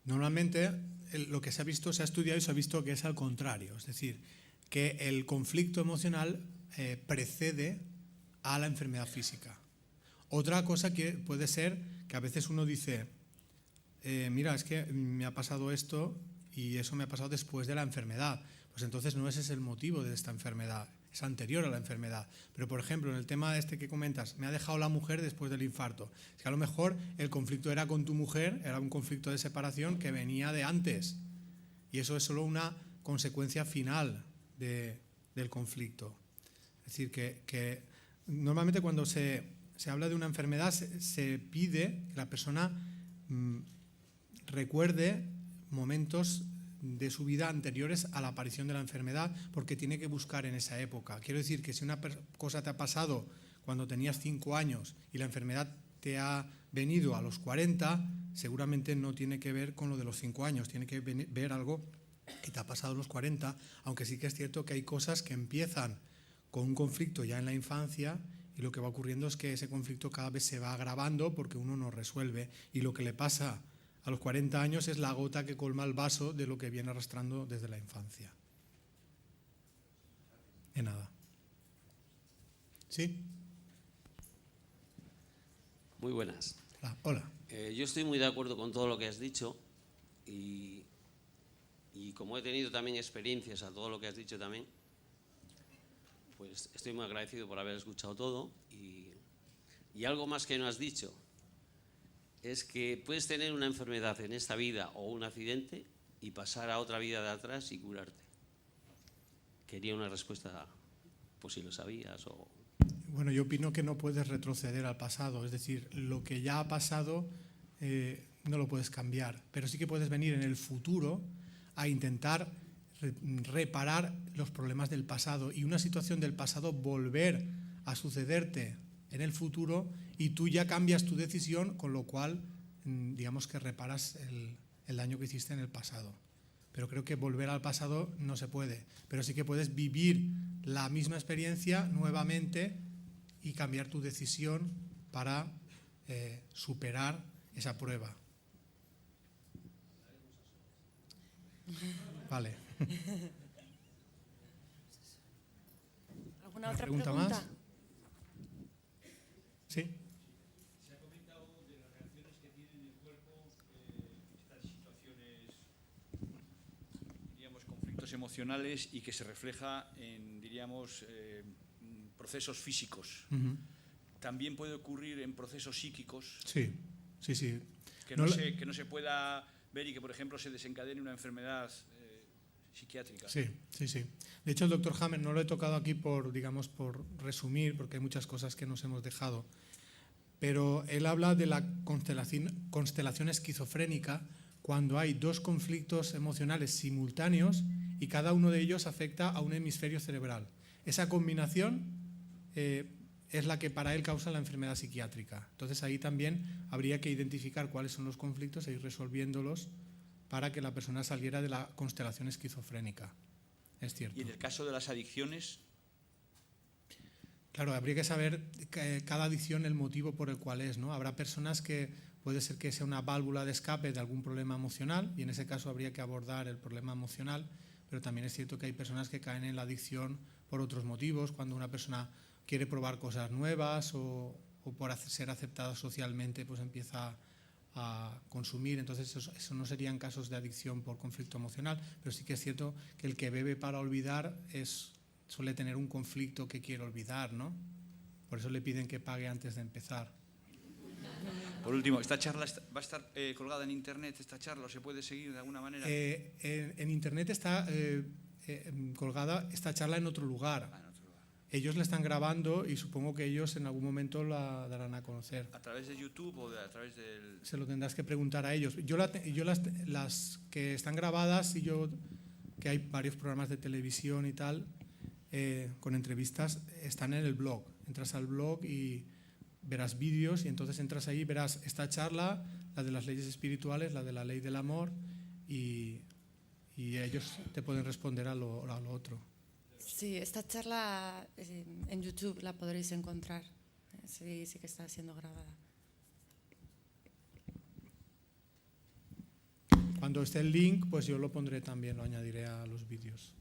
Normalmente lo que se ha estudiado y se ha visto que es al contrario, es decir, que el conflicto emocional precede a la enfermedad física. Otra cosa que puede ser que a veces uno dice, mira, es que me ha pasado esto y eso me ha pasado después de la enfermedad. Pues entonces no ese es el motivo de esta enfermedad, es anterior a la enfermedad. Pero por ejemplo, en el tema este que comentas, me ha dejado la mujer después del infarto. Es que a lo mejor el conflicto era con tu mujer, era un conflicto de separación que venía de antes. Y eso es solo una consecuencia final del conflicto. Es decir, que normalmente cuando se habla de una enfermedad se pide que la persona recuerde momentos de su vida anteriores a la aparición de la enfermedad, porque tiene que buscar en esa época. Quiero decir que si una cosa te ha pasado cuando tenías 5 años y la enfermedad te ha venido a los 40, seguramente no tiene que ver con lo de los 5 años, tiene que ver algo que te ha pasado a los 40, aunque sí que es cierto que hay cosas que empiezan con un conflicto ya en la infancia y lo que va ocurriendo es que ese conflicto cada vez se va agravando porque uno no resuelve, y lo que le pasa a los 40 años es la gota que colma el vaso de lo que viene arrastrando desde la infancia. De nada. ¿Sí? Muy buenas. Hola. Yo estoy muy de acuerdo con todo lo que has dicho y como he tenido también experiencias a todo lo que has dicho también, pues estoy muy agradecido por haber escuchado todo y algo más que no has dicho es que puedes tener una enfermedad en esta vida o un accidente y pasar a otra vida de atrás y curarte. Quería una respuesta, pues si lo sabías o... Bueno, yo opino que no puedes retroceder al pasado, es decir, lo que ya ha pasado no lo puedes cambiar, pero sí que puedes venir en el futuro a intentar reparar los problemas del pasado y una situación del pasado volver a sucederte en el futuro y tú ya cambias tu decisión, con lo cual digamos que reparas el daño que hiciste en el pasado. Pero creo que volver al pasado no se puede, pero sí que puedes vivir la misma experiencia nuevamente y cambiar tu decisión para superar esa prueba. Vale. ¿Alguna otra pregunta pregunta? más? Sí. Se ha comentado de las reacciones que tiene en el cuerpo estas situaciones, diríamos, conflictos emocionales y que se refleja en, diríamos, procesos físicos. También puede ocurrir en procesos psíquicos. Sí, sí, sí. Que no se pueda ver y que, por ejemplo, se desencadene una enfermedad psiquiátrica. Sí, sí, sí. De hecho, el doctor Hammer no lo he tocado aquí por resumir, porque hay muchas cosas que nos hemos dejado, pero él habla de la constelación esquizofrénica cuando hay dos conflictos emocionales simultáneos y cada uno de ellos afecta a un hemisferio cerebral. Esa combinación es la que para él causa la enfermedad psiquiátrica. Entonces ahí también habría que identificar cuáles son los conflictos e ir resolviéndolos para que la persona saliera de la constelación esquizofrénica. Es cierto. Y en el caso de las adicciones... Claro, habría que saber cada adicción el motivo por el cual es, ¿no? Habrá personas que puede ser que sea una válvula de escape de algún problema emocional y en ese caso habría que abordar el problema emocional, pero también es cierto que hay personas que caen en la adicción por otros motivos, cuando una persona quiere probar cosas nuevas o por ser aceptada socialmente pues empieza a consumir. Entonces eso no serían casos de adicción por conflicto emocional, pero sí que es cierto que el que bebe para olvidar suele tener un conflicto que quiere olvidar, ¿no? Por eso le piden que pague antes de empezar. Por último, ¿esta charla va a estar colgada en Internet, esta charla, o se puede seguir de alguna manera? En Internet está colgada esta charla en otro lugar. En otro lugar. Ellos la están grabando y supongo que ellos en algún momento la darán a conocer. ¿A través de YouTube o a través del...? Se lo tendrás que preguntar a ellos. Yo las que están grabadas y que hay varios programas de televisión y tal, con entrevistas, están en el blog. Entras al blog y verás vídeos y entonces entras ahí y verás esta charla, la de las leyes espirituales, la de la ley del amor y ellos te pueden responder a lo otro. Sí, esta charla en YouTube la podréis encontrar. Sí, sí que está siendo grabada. Cuando esté el link, pues yo lo pondré también, lo añadiré a los vídeos.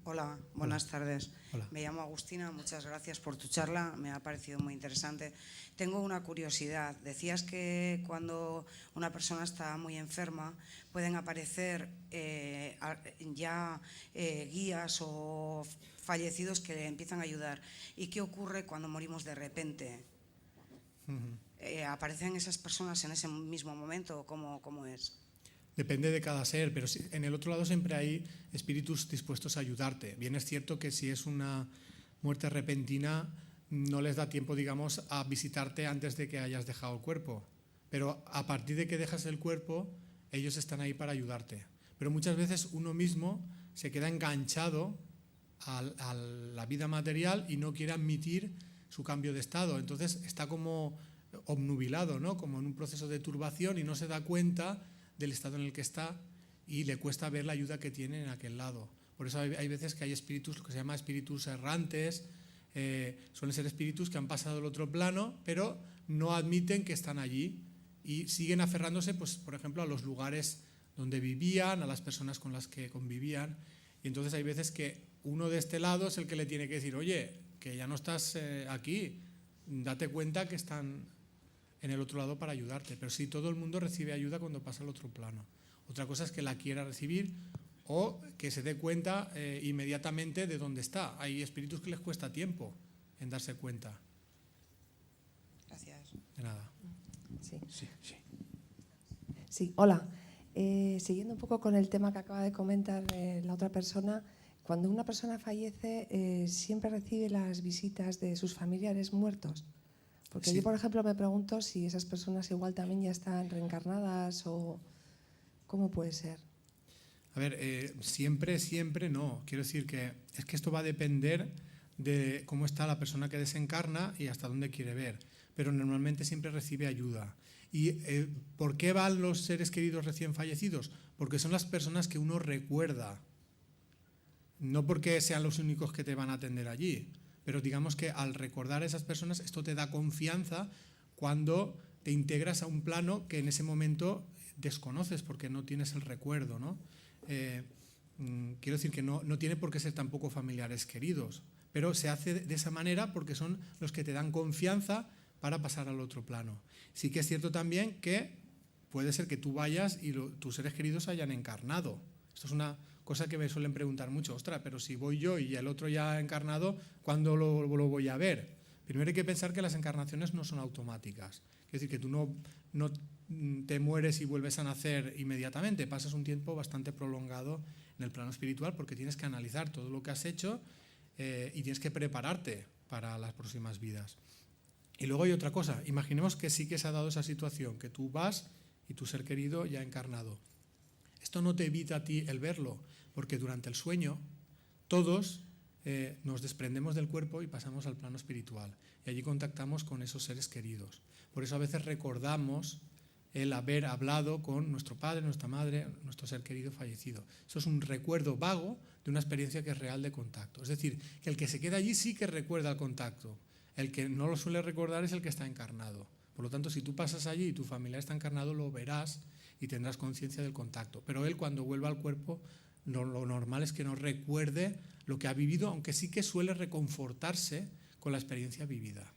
Hola, buenas tardes. Hola. Me llamo Agustina, muchas gracias por tu charla, me ha parecido muy interesante. Tengo una curiosidad. Decías que cuando una persona está muy enferma pueden aparecer guías o fallecidos que le empiezan a ayudar. ¿Y qué ocurre cuando morimos de repente? ¿Aparecen esas personas en ese mismo momento? ¿Cómo es? Depende de cada ser, pero en el otro lado siempre hay espíritus dispuestos a ayudarte. Bien es cierto que si es una muerte repentina, no les da tiempo, digamos, a visitarte antes de que hayas dejado el cuerpo. Pero a partir de que dejas el cuerpo, ellos están ahí para ayudarte. Pero muchas veces uno mismo se queda enganchado a la vida material y no quiere admitir su cambio de estado. Entonces está como obnubilado, ¿no? Como en un proceso de turbación y no se da cuenta del estado en el que está y le cuesta ver la ayuda que tiene en aquel lado. Por eso hay veces que hay espíritus, lo que se llama espíritus errantes, suelen ser espíritus que han pasado al otro plano, pero no admiten que están allí y siguen aferrándose, pues, por ejemplo, a los lugares donde vivían, a las personas con las que convivían. Y entonces hay veces que uno de este lado es el que le tiene que decir, oye, que ya no estás aquí, date cuenta que están en el otro lado para ayudarte. Pero sí, todo el mundo recibe ayuda cuando pasa al otro plano. Otra cosa es que la quiera recibir o que se dé cuenta inmediatamente de dónde está. Hay espíritus que les cuesta tiempo en darse cuenta. Gracias. De nada. Sí, hola. Siguiendo un poco con el tema que acaba de comentar la otra persona, cuando una persona fallece, ¿siempre recibe las visitas de sus familiares muertos? Porque Sí. yo, por ejemplo, me pregunto si esas personas igual también ya están reencarnadas o cómo puede ser. A ver, siempre no. Quiero decir que es que esto va a depender de cómo está la persona que desencarna y hasta dónde quiere ver. Pero normalmente siempre recibe ayuda. ¿Y por qué van los seres queridos recién fallecidos? Porque son las personas que uno recuerda. No porque sean los únicos que te van a atender allí. Pero digamos que al recordar a esas personas, esto te da confianza cuando te integras a un plano que en ese momento desconoces porque no tienes el recuerdo, ¿no? Quiero decir que no tiene por qué ser tampoco familiares queridos, pero se hace de esa manera porque son los que te dan confianza para pasar al otro plano. Sí que es cierto también que puede ser que tú vayas y tus seres queridos hayan encarnado. Esto es una cosa que me suelen preguntar mucho, ostras, pero si voy yo y el otro ya ha encarnado, ¿cuándo lo voy a ver? Primero hay que pensar que las encarnaciones no son automáticas. Es decir, que tú no te mueres y vuelves a nacer inmediatamente, pasas un tiempo bastante prolongado en el plano espiritual porque tienes que analizar todo lo que has hecho y tienes que prepararte para las próximas vidas. Y luego hay otra cosa, imaginemos que sí que se ha dado esa situación, que tú vas y tu ser querido ya ha encarnado. Esto no te evita a ti el verlo, porque durante el sueño todos nos desprendemos del cuerpo y pasamos al plano espiritual. Y allí contactamos con esos seres queridos. Por eso a veces recordamos el haber hablado con nuestro padre, nuestra madre, nuestro ser querido fallecido. Eso es un recuerdo vago de una experiencia que es real de contacto. Es decir, que el que se queda allí sí que recuerda el contacto. El que no lo suele recordar es el que está encarnado. Por lo tanto, si tú pasas allí y tu familiar está encarnado, lo verás y tendrás conciencia del contacto. Pero él, cuando vuelva al cuerpo, lo normal es que no recuerde lo que ha vivido, aunque sí que suele reconfortarse con la experiencia vivida.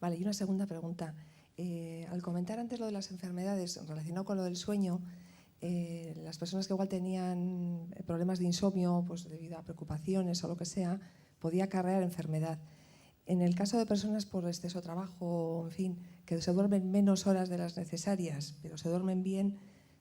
Vale, y una segunda pregunta. Al comentar antes lo de las enfermedades relacionado con lo del sueño, las personas que igual tenían problemas de insomnio, pues debido a preocupaciones o lo que sea, podía acarrear enfermedad. En el caso de personas por exceso de trabajo, en fin, que se duermen menos horas de las necesarias, pero se duermen bien,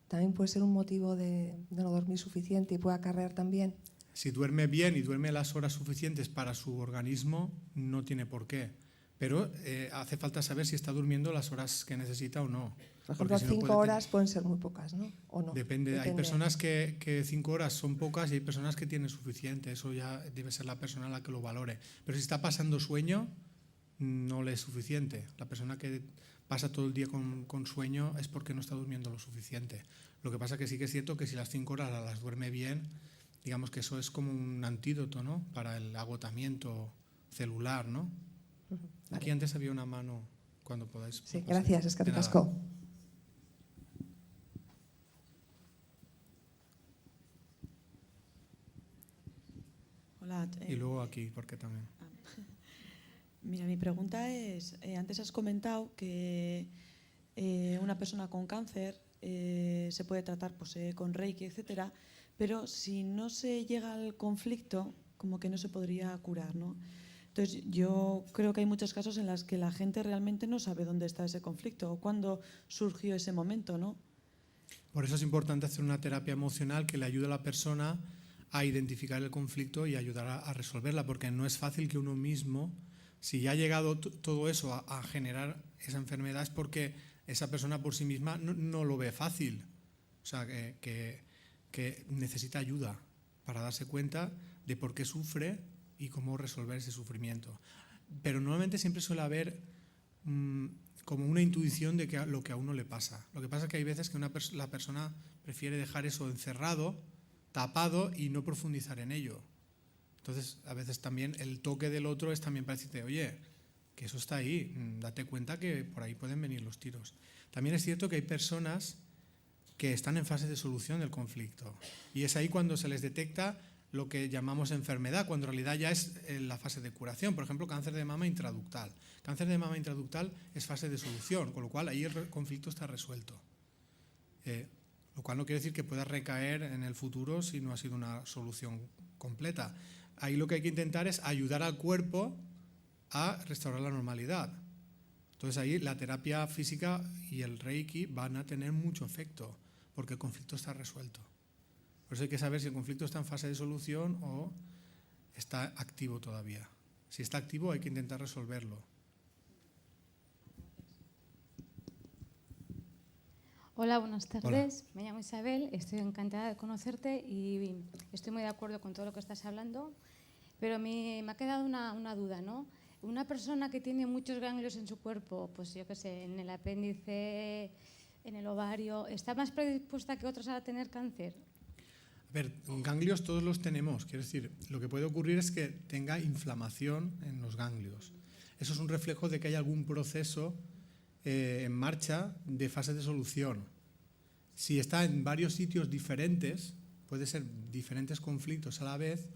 también puede ser un motivo de no dormir suficiente y puede acarrear también. Si duerme bien y duerme las horas suficientes para su organismo, no tiene por qué. Pero hace falta saber si está durmiendo las horas que necesita o no. Por ejemplo, Si no 5 horas pueden ser muy pocas, ¿no? ¿O no? Depende. Hay personas que 5 horas son pocas y hay personas que tienen suficiente. Eso ya debe ser la persona la que lo valore. Pero si está pasando sueño, no le es suficiente. La persona que pasa todo el día con sueño es porque no está durmiendo lo suficiente. Lo que pasa que sí que es cierto que si las 5 horas las duerme bien, digamos que eso es como un antídoto, ¿no? Para el agotamiento celular, ¿no? Vale. Aquí antes había una mano, cuando podáis. Sí, gracias, eskerrik asko. chat. Y luego aquí, porque también. Mira, mi pregunta es, antes has comentado que una persona con cáncer se puede tratar pues, con Reiki, etcétera, pero si no se llega al conflicto, como que no se podría curar, ¿no? Entonces, yo creo que hay muchos casos en los que la gente realmente no sabe dónde está ese conflicto o cuándo surgió ese momento, ¿no? Por eso es importante hacer una terapia emocional que le ayude a la persona a identificar el conflicto y ayudar a resolverla, porque no es fácil que uno mismo, si ya ha llegado todo eso a generar esa enfermedad, es porque esa persona por sí misma no lo ve fácil. O sea, que necesita ayuda para darse cuenta de por qué sufre y cómo resolver ese sufrimiento. Pero normalmente siempre suele haber como una intuición de lo que a uno le pasa. Lo que pasa es que hay veces que la persona prefiere dejar eso encerrado, tapado y no profundizar en ello. Entonces, a veces también el toque del otro es también para decirte, oye, que eso está ahí, date cuenta que por ahí pueden venir los tiros. También es cierto que hay personas que están en fase de solución del conflicto y es ahí cuando se les detecta lo que llamamos enfermedad, cuando en realidad ya es la fase de curación. Por ejemplo, cáncer de mama intraductal. Cáncer de mama intraductal es fase de solución, con lo cual ahí el conflicto está resuelto. Lo cual no quiere decir que pueda recaer en el futuro si no ha sido una solución completa. Ahí lo que hay que intentar es ayudar al cuerpo a restaurar la normalidad. Entonces ahí la terapia física y el Reiki van a tener mucho efecto, porque el conflicto está resuelto. Por eso hay que saber si el conflicto está en fase de solución o está activo todavía. Si está activo hay que intentar resolverlo. Hola, buenas tardes. Hola. Me llamo Isabel, estoy encantada de conocerte y estoy muy de acuerdo con todo lo que estás hablando, pero me ha quedado una duda, ¿no? Una persona que tiene muchos ganglios en su cuerpo, pues yo qué sé, en el apéndice, en el ovario, ¿está más predispuesta que otros a tener cáncer? A ver, ganglios todos los tenemos, quiero decir, lo que puede ocurrir es que tenga inflamación en los ganglios. Eso es un reflejo de que hay algún proceso en marcha de fase de solución. Si está en varios sitios diferentes, puede ser diferentes conflictos a la vez,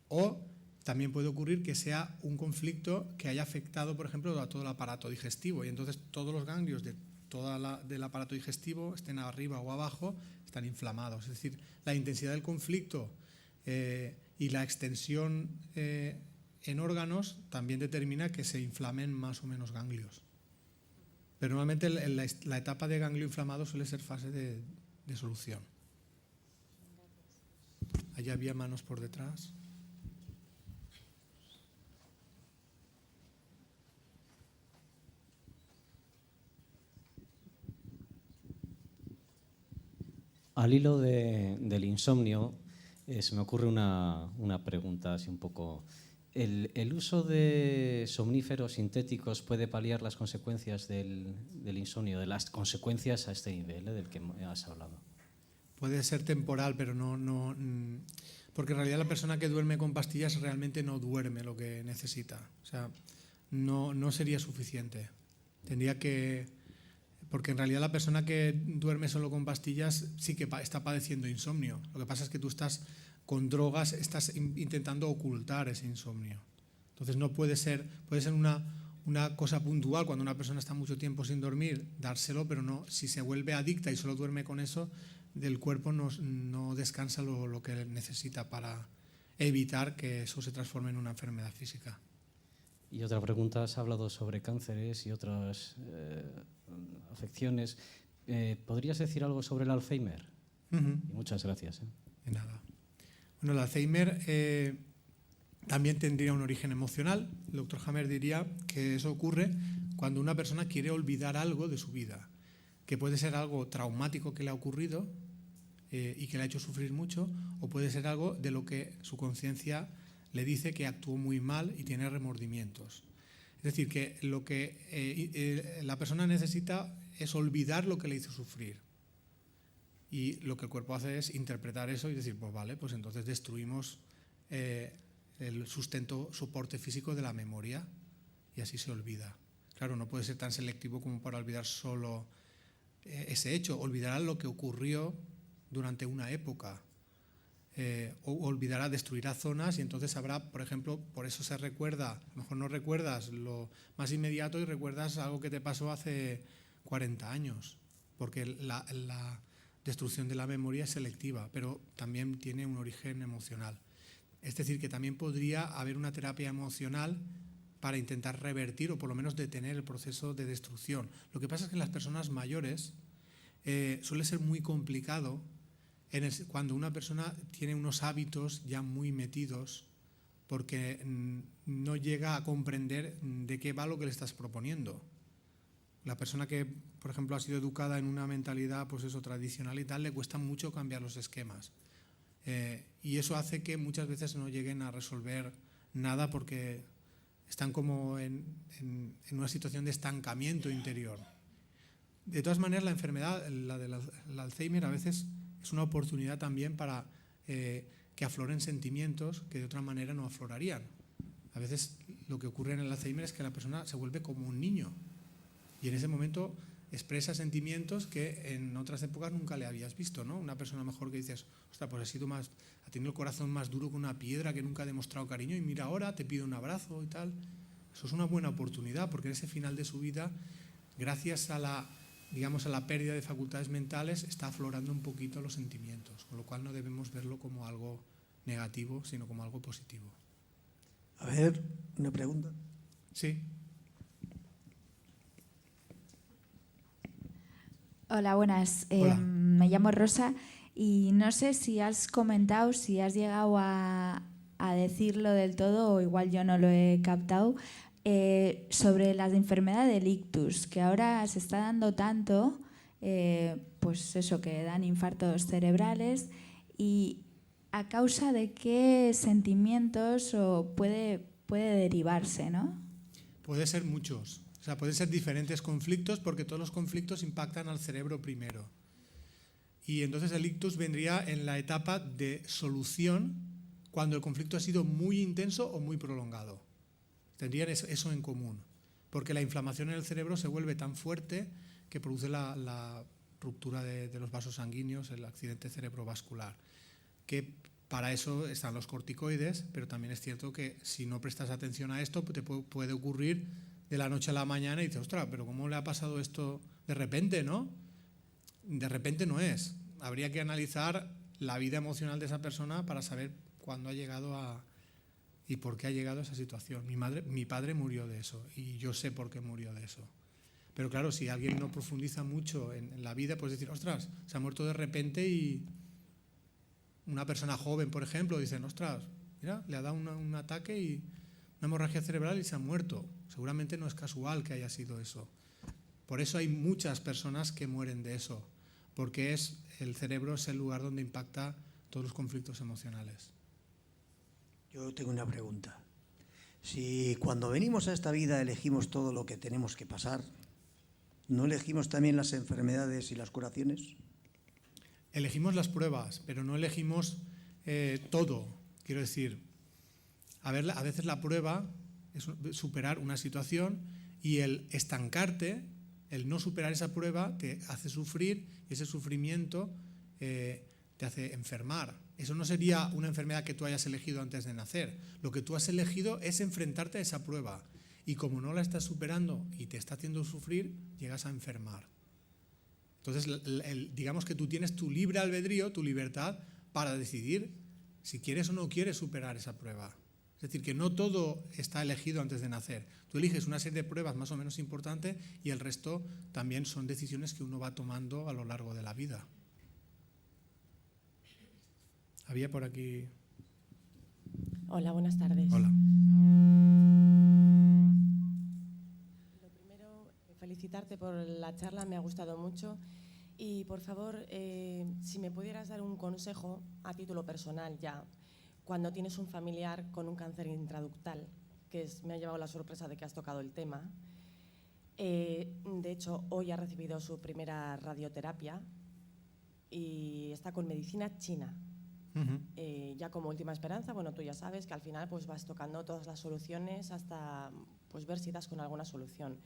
o también puede ocurrir que sea un conflicto que haya afectado, por ejemplo, a todo el aparato digestivo, y entonces todos los ganglios del aparato digestivo, estén arriba o abajo, están inflamados. Es decir, la intensidad del conflicto y la extensión en órganos también determina que se inflamen más o menos ganglios. Pero normalmente la etapa de ganglio inflamado suele ser fase de solución. Allá había manos por detrás. Al hilo del insomnio, se me ocurre una pregunta así un poco. ¿El uso de somníferos sintéticos puede paliar las consecuencias del insomnio, de las consecuencias a este nivel del que has hablado? Puede ser temporal, pero no, porque en realidad la persona que duerme con pastillas realmente no duerme lo que necesita. O sea, no sería suficiente. Tendría que... Porque en realidad la persona que duerme solo con pastillas sí que está padeciendo insomnio. Lo que pasa es que tú estás con drogas, estás intentando ocultar ese insomnio. Entonces no puede ser una cosa puntual cuando una persona está mucho tiempo sin dormir, dárselo, pero no, si se vuelve adicta y solo duerme con eso, del cuerpo no descansa lo que necesita para evitar que eso se transforme en una enfermedad física. Y otra pregunta, has hablado sobre cánceres y otras afecciones. ¿Podrías decir algo sobre el Alzheimer? Y muchas gracias. De nada. Bueno, el Alzheimer también tendría un origen emocional. El doctor Hammer diría que eso ocurre cuando una persona quiere olvidar algo de su vida, que puede ser algo traumático que le ha ocurrido y que le ha hecho sufrir mucho, o puede ser algo de lo que su conciencia le dice que actuó muy mal y tiene remordimientos. Es decir, que lo que la persona necesita es olvidar lo que le hizo sufrir. Y lo que el cuerpo hace es interpretar eso y decir, pues vale, pues entonces destruimos el soporte físico de la memoria y así se olvida. Claro, no puede ser tan selectivo como para olvidar solo ese hecho, olvidará lo que ocurrió durante una época. o olvidará, destruirá zonas y entonces habrá, por ejemplo, por eso se recuerda, a lo mejor no recuerdas lo más inmediato y recuerdas algo que te pasó hace 40 años, porque la destrucción de la memoria es selectiva, pero también tiene un origen emocional. Es decir, que también podría haber una terapia emocional para intentar revertir o por lo menos detener el proceso de destrucción. Lo que pasa es que en las personas mayores suele ser muy complicado cuando una persona tiene unos hábitos ya muy metidos porque no llega a comprender de qué va lo que le estás proponiendo. La persona que, por ejemplo, ha sido educada en una mentalidad pues eso, tradicional y tal, le cuesta mucho cambiar los esquemas. Y eso hace que muchas veces no lleguen a resolver nada porque están como en una situación de estancamiento interior. De todas maneras, la enfermedad, la del Alzheimer, a veces es una oportunidad también para que afloren sentimientos que de otra manera no aflorarían. A veces lo que ocurre en el Alzheimer es que la persona se vuelve como un niño y en ese momento expresa sentimientos que en otras épocas nunca le habías visto, ¿no? Una persona mejor que dices, ostras, pues ha tenido el corazón más duro que una piedra, que nunca ha demostrado cariño y mira ahora, te pide un abrazo y tal. Eso es una buena oportunidad porque en ese final de su vida, gracias a la pérdida de facultades mentales, está aflorando un poquito los sentimientos, con lo cual no debemos verlo como algo negativo, sino como algo positivo. A ver, una pregunta. Sí. Hola, buenas. Hola. Me llamo Rosa y no sé si has comentado, si has llegado a decirlo del todo o igual yo no lo he captado, sobre la enfermedad del ictus, que ahora se está dando tanto, pues eso, que dan infartos cerebrales y a causa de qué sentimientos puede derivarse, ¿no? Puede ser muchos. O sea, pueden ser diferentes conflictos porque todos los conflictos impactan al cerebro primero. Y entonces el ictus vendría en la etapa de solución cuando el conflicto ha sido muy intenso o muy prolongado. Tendrían eso en común. Porque la inflamación en el cerebro se vuelve tan fuerte que produce la ruptura de los vasos sanguíneos, el accidente cerebrovascular. Que para eso están los corticoides, pero también es cierto que si no prestas atención a esto, te puede ocurrir de la noche a la mañana y dices, ostras, pero ¿cómo le ha pasado esto de repente, no? De repente no es. Habría que analizar la vida emocional de esa persona para saber cuándo ha llegado y por qué ha llegado a esa situación. Mi padre murió de eso y yo sé por qué murió de eso. Pero claro, si alguien no profundiza mucho en la vida, pues decir, ostras, se ha muerto de repente y una persona joven, por ejemplo, dicen, ostras, mira, le ha dado un ataque y una hemorragia cerebral y se ha muerto. Seguramente no es casual que haya sido eso. Por eso hay muchas personas que mueren de eso, porque el cerebro es el lugar donde impacta todos los conflictos emocionales. Yo tengo una pregunta. Si cuando venimos a esta vida elegimos todo lo que tenemos que pasar, ¿no elegimos también las enfermedades y las curaciones? Elegimos las pruebas, pero no elegimos todo. Quiero decir, a veces la prueba es superar una situación y el estancarte, el no superar esa prueba, te hace sufrir y ese sufrimiento te hace enfermar. Eso no sería una enfermedad que tú hayas elegido antes de nacer. Lo que tú has elegido es enfrentarte a esa prueba y como no la estás superando y te está haciendo sufrir, llegas a enfermar. Entonces, digamos que tú tienes tu libre albedrío, tu libertad para decidir si quieres o no quieres superar esa prueba. Es decir, que no todo está elegido antes de nacer. Tú eliges una serie de pruebas más o menos importantes y el resto también son decisiones que uno va tomando a lo largo de la vida. Había por aquí... Hola, buenas tardes. Hola. Lo primero, felicitarte por la charla, me ha gustado mucho. Y por favor, si me pudieras dar un consejo a título personal ya, cuando tienes un familiar con un cáncer intraductal, que me ha llevado la sorpresa de que has tocado el tema. De hecho, hoy ha recibido su primera radioterapia y está con medicina china. Ya como última esperanza, bueno, tú ya sabes que al final pues vas tocando todas las soluciones hasta pues ver si das con alguna solución.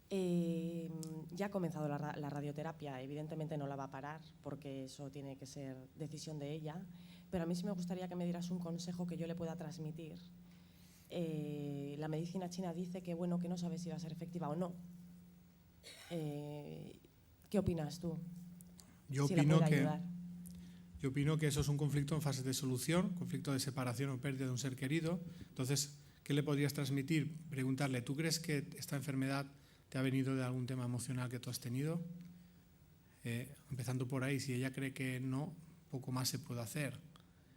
Ya ha comenzado la radioterapia, evidentemente no la va a parar porque eso tiene que ser decisión de ella, pero a mí sí me gustaría que me dieras un consejo que yo le pueda transmitir. La medicina china dice que, bueno, que no sabe si va a ser efectiva o no. ¿Qué opinas tú? Yo opino que eso es un conflicto en fase de solución, conflicto de separación o pérdida de un ser querido. Entonces, ¿qué le podrías transmitir? Preguntarle, ¿tú crees que esta enfermedad te ha venido de algún tema emocional que tú has tenido? Empezando por ahí, si ella cree que no, poco más se puede hacer.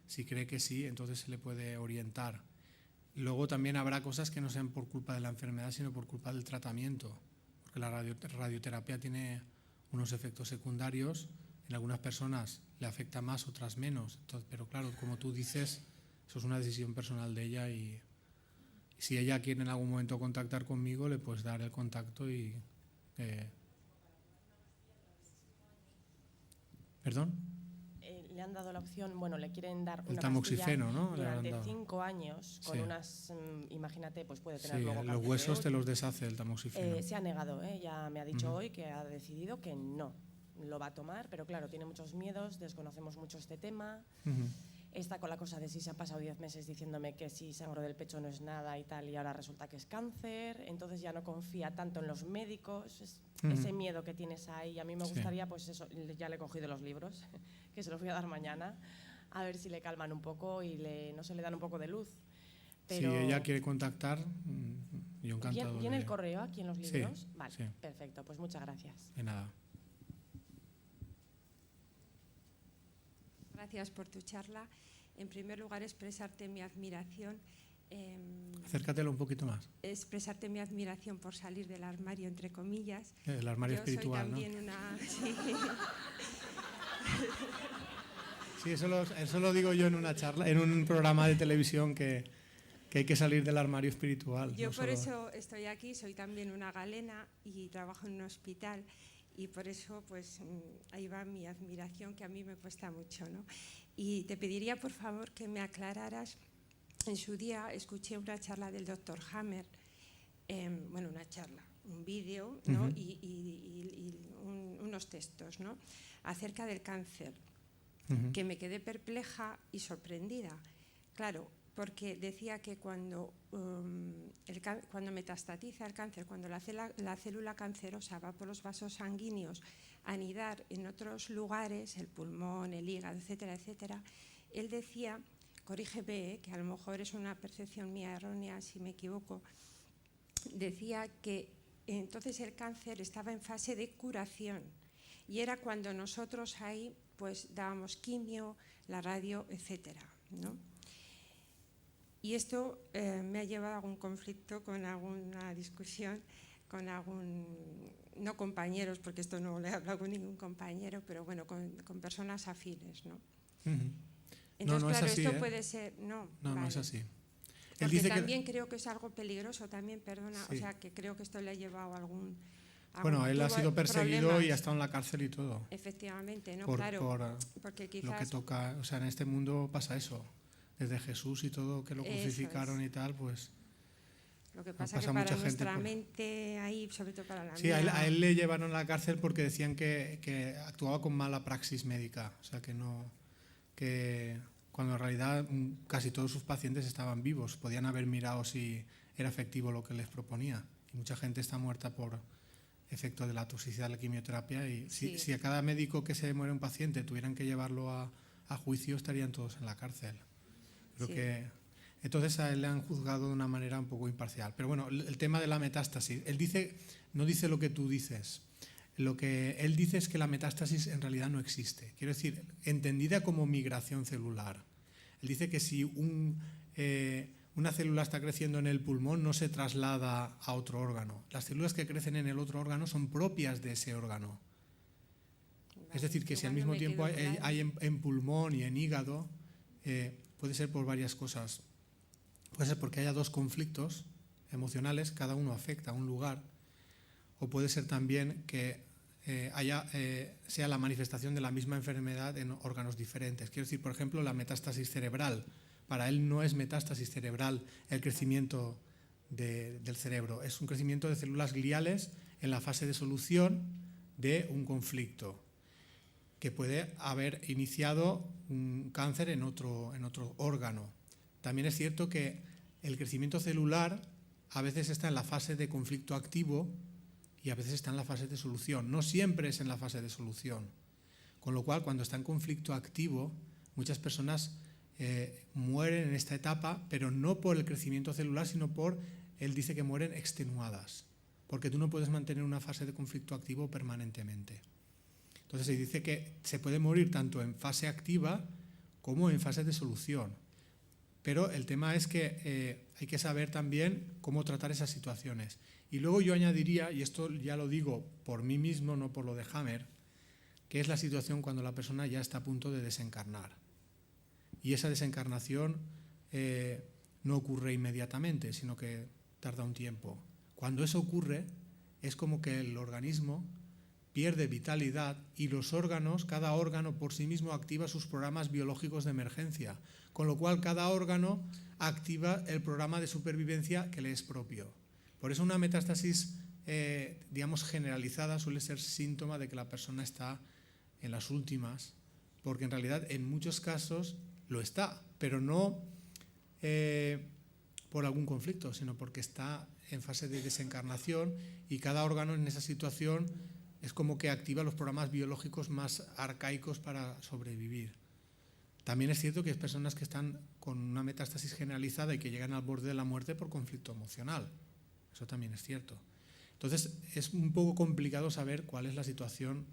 Si cree que sí, entonces se le puede orientar. Luego también habrá cosas que no sean por culpa de la enfermedad, sino por culpa del tratamiento, porque la radioterapia tiene unos efectos secundarios. En algunas personas le afecta más, otras menos. Entonces, pero claro, como tú dices, eso es una decisión personal de ella y si ella quiere en algún momento contactar conmigo, le puedes dar el contacto y... ¿Perdón? Le han dado la opción, bueno, le quieren dar el una tamoxifeno, ¿no? Durante 5 años, con unas, imagínate, pues puede tener luego los huesos te los deshace el tamoxifeno. Se ha negado, ya me ha dicho hoy que ha decidido que no lo va a tomar, pero claro, tiene muchos miedos, desconocemos mucho este tema. Está con la cosa de si se ha pasado 10 meses diciéndome que si sangro del pecho no es nada y tal, y ahora resulta que es cáncer, entonces ya no confía tanto en los médicos, ese miedo que tienes ahí. A mí me gustaría, pues eso, ya le he cogido los libros, que se los voy a dar mañana, a ver si le calman un poco y no se le dan un poco de luz. Pero si ella quiere contactar, yo encantado. ¿Y en el correo, aquí en los libros? Sí, vale, sí. Perfecto, pues muchas gracias. De nada. Gracias por tu charla. En primer lugar, expresarte mi admiración. Acércatelo un poquito más. Expresarte mi admiración por salir del armario, entre comillas. El armario Yo espiritual, soy también Sí, eso lo digo yo en una charla, en un programa de televisión que hay que salir del armario espiritual. Yo por eso estoy aquí, soy también una galena y trabajo en un hospital. Y por eso, pues, ahí va mi admiración, que a mí me cuesta mucho, ¿no? Y te pediría, por favor, que me aclararas. En su día escuché una charla del doctor Hammer, bueno, una charla, un vídeo, ¿no? Y unos textos, ¿no? Acerca del cáncer, que me quedé perpleja y sorprendida. Claro, porque decía que cuando metastatiza el cáncer, cuando la célula cancerosa va por los vasos sanguíneos a anidar en otros lugares, el pulmón, el hígado, etcétera, etcétera, él decía, corrígeme, que a lo mejor es una percepción mía errónea si me equivoco, decía que entonces el cáncer estaba en fase de curación y era cuando nosotros ahí pues dábamos quimio, la radio, etcétera, ¿no? Y esto me ha llevado a algún conflicto, con alguna discusión, con no compañeros, porque esto no le he hablado con ningún compañero, pero bueno, con personas afines, ¿no? Entonces, no claro, es así, esto puede ser... No, no es así. Porque dice también creo que es algo peligroso, también, perdona, o sea, que creo que esto le ha llevado a algún... Bueno, él ha sido perseguido y ha estado en la cárcel y todo. Efectivamente, ¿no? Claro, porque quizás... lo que toca, o sea, en este mundo pasa eso. Desde Jesús y todo, que lo crucificaron y tal, pues... Lo que pasa es que para nuestra mente ahí, sobre todo para la mía... Sí, a él le llevaron a la cárcel porque decían que actuaba con mala praxis médica. O sea, que cuando en realidad casi todos sus pacientes estaban vivos. Podían haber mirado si era efectivo lo que les proponía. Y mucha gente está muerta por efecto de la toxicidad de la quimioterapia. Y si a cada médico que se muere un paciente tuvieran que llevarlo a juicio, estarían todos en la cárcel. Creo que entonces a él le han juzgado de una manera un poco imparcial. Pero bueno, el tema de la metástasis, él no dice lo que tú dices. Lo que él dice es que la metástasis en realidad no existe. Quiero decir, entendida como migración celular. Él dice que si una célula está creciendo en el pulmón, no se traslada a otro órgano. Las células que crecen en el otro órgano son propias de ese órgano. Es decir, que si al mismo tiempo hay en pulmón y en hígado... puede ser por varias cosas. Puede ser porque haya dos conflictos emocionales, cada uno afecta a un lugar, o puede ser también que sea la manifestación de la misma enfermedad en órganos diferentes. Quiero decir, por ejemplo, la metástasis cerebral. Para él no es metástasis cerebral el crecimiento del cerebro, es un crecimiento de células gliales en la fase de solución de un conflicto. que puede haber iniciado un cáncer en otro órgano. También es cierto que el crecimiento celular a veces está en la fase de conflicto activo y a veces está en la fase de solución. No siempre es en la fase de solución. Con lo cual, cuando está en conflicto activo, muchas personas mueren en esta etapa, pero no por el crecimiento celular, sino él dice que mueren extenuadas, porque tú no puedes mantener una fase de conflicto activo permanentemente. Entonces se dice que se puede morir tanto en fase activa como en fase de solución. Pero el tema es que hay que saber también cómo tratar esas situaciones. Y luego yo añadiría, y esto ya lo digo por mí mismo, no por lo de Hammer, que es la situación cuando la persona ya está a punto de desencarnar. Y esa desencarnación no ocurre inmediatamente, sino que tarda un tiempo. Cuando eso ocurre, es como que el organismo pierde vitalidad y los órganos, cada órgano por sí mismo activa sus programas biológicos de emergencia, con lo cual cada órgano activa el programa de supervivencia que le es propio. Por eso una metástasis, digamos, generalizada suele ser síntoma de que la persona está en las últimas, porque en realidad en muchos casos lo está, pero no por algún conflicto, sino porque está en fase de desencarnación y cada órgano en esa situación es como que activa los programas biológicos más arcaicos para sobrevivir. También es cierto que hay personas que están con una metástasis generalizada y que llegan al borde de la muerte por conflicto emocional. Eso también es cierto. Entonces es un poco complicado saber cuál es la situación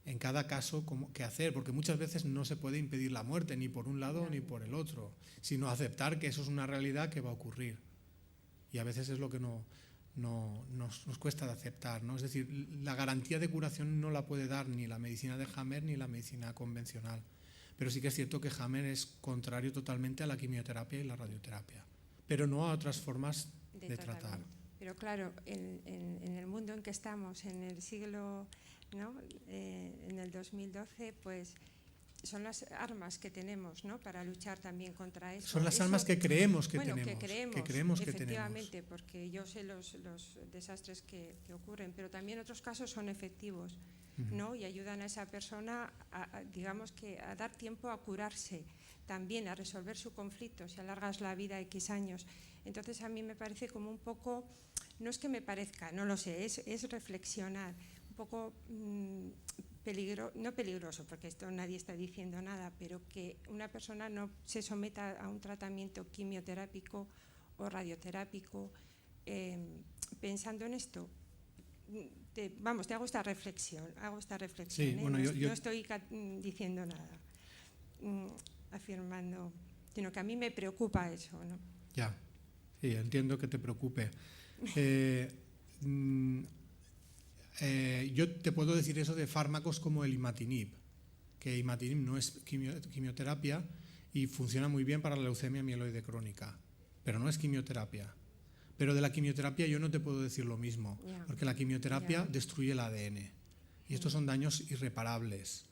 en cada caso, qué hacer, porque muchas veces no se puede impedir la muerte, ni por un lado ni por el otro, sino aceptar que eso es una realidad que va a ocurrir. Y a veces es lo que nos cuesta de aceptar, ¿no? Es decir, la garantía de curación no la puede dar ni la medicina de Hammer ni la medicina convencional. Pero sí que es cierto que Hammer es contrario totalmente a la quimioterapia y la radioterapia, pero no a otras formas de tratar. Pero claro, en el mundo en que estamos, en el siglo, ¿no? En el 2012, pues son las armas que tenemos, ¿no? Para luchar también contra eso. Son las armas que creemos que bueno, tenemos. Que creemos efectivamente, porque yo sé los desastres que ocurren, pero también otros casos son efectivos, ¿no? Y ayudan a esa persona digamos que a dar tiempo a curarse, también a resolver su conflicto, si alargas la vida X años. Entonces a mí me parece como un poco, no es que me parezca, no lo sé, es reflexionar, un poco no peligroso, porque esto nadie está diciendo nada, pero que una persona no se someta a un tratamiento quimioterápico o radioterápico pensando en esto. Te hago esta reflexión. Sí, bueno, yo no estoy diciendo nada, afirmando, sino que a mí me preocupa eso, ¿no? Ya, sí, entiendo que te preocupe. Yo te puedo decir eso de fármacos como el imatinib, que imatinib no es quimioterapia y funciona muy bien para la leucemia mieloide crónica, pero no es quimioterapia. Pero de la quimioterapia yo no te puedo decir lo mismo, porque la quimioterapia destruye el ADN y estos son daños irreparables.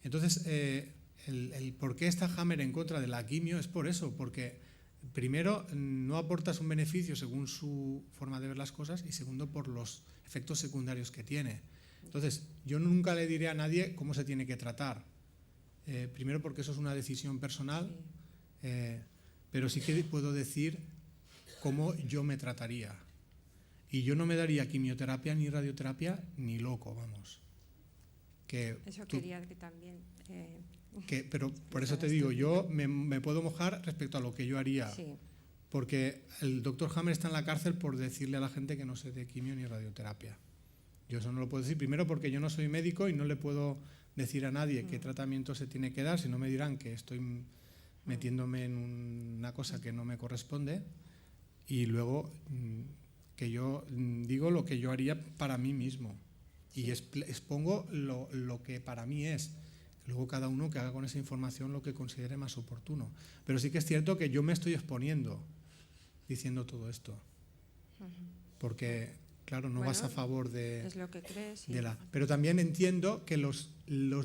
Entonces, el por qué está Hammer en contra de la quimio es por eso, porque primero no aportas un beneficio según su forma de ver las cosas y segundo por los efectos secundarios que tiene. Entonces, yo nunca le diré a nadie cómo se tiene que tratar. Primero porque eso es una decisión personal, pero sí que puedo decir cómo yo me trataría. Y yo no me daría quimioterapia ni radioterapia ni loco, vamos. Eso quería que también... pero por eso te digo, yo me puedo mojar respecto a lo que yo haría. Sí. Porque el doctor Hammer está en la cárcel por decirle a la gente que no se dé quimio ni radioterapia. Yo eso no lo puedo decir, primero porque yo no soy médico y no le puedo decir a nadie qué tratamiento se tiene que dar, si no me dirán que estoy metiéndome en una cosa que no me corresponde, y luego que yo digo lo que yo haría para mí mismo y expongo lo que para mí es. Luego cada uno que haga con esa información lo que considere más oportuno. Pero sí que es cierto que yo me estoy exponiendo diciendo todo esto. Porque, claro, no vas a favor de... Es lo que crees. Sí. Pero también entiendo que los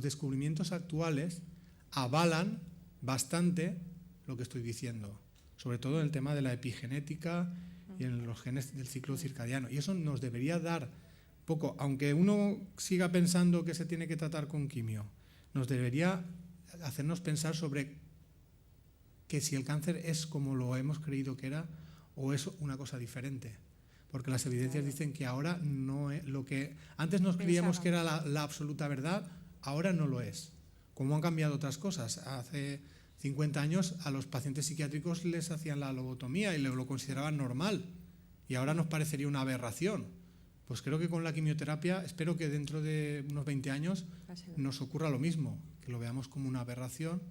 descubrimientos actuales avalan bastante lo que estoy diciendo. Sobre todo en el tema de la epigenética y en los genes del ciclo circadiano. Y eso nos debería dar poco, aunque uno siga pensando que se tiene que tratar con quimio, nos debería hacernos pensar sobre que si el cáncer es como lo hemos creído que era o es una cosa diferente. Porque las evidencias dicen que ahora no es lo que antes nos creíamos que era la absoluta verdad, ahora no lo es. Como han cambiado otras cosas. Hace 50 años a los pacientes psiquiátricos les hacían la lobotomía y lo consideraban normal. Y ahora nos parecería una aberración. Pues creo que con la quimioterapia, espero que dentro de unos 20 años nos ocurra lo mismo, que lo veamos como una aberración,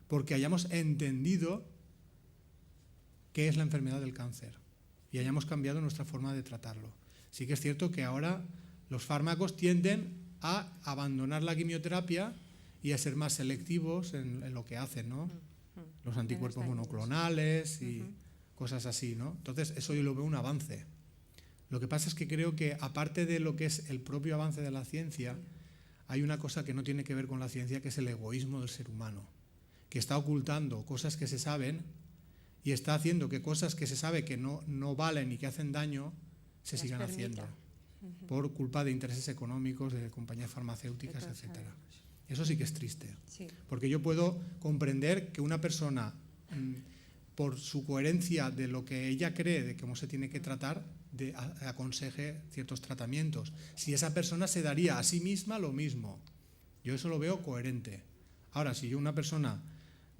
porque hayamos entendido qué es la enfermedad del cáncer y hayamos cambiado nuestra forma de tratarlo. Sí que es cierto que ahora los fármacos tienden a abandonar la quimioterapia y a ser más selectivos en lo que hacen, ¿no? Los anticuerpos monoclonales y cosas así, ¿no? Entonces, eso yo lo veo un avance. Lo que pasa es que creo que, aparte de lo que es el propio avance de la ciencia, hay una cosa que no tiene que ver con la ciencia, que es el egoísmo del ser humano, que está ocultando cosas que se saben y está haciendo que cosas que se sabe que no valen y que hacen daño se sigan haciendo por culpa de intereses económicos, de compañías farmacéuticas, etcétera. Eso sí que es triste, porque yo puedo comprender que una persona, por su coherencia de lo que ella cree de cómo se tiene que tratar, aconseje ciertos tratamientos. Si esa persona se daría a sí misma lo mismo, yo eso lo veo coherente. Ahora, si yo una persona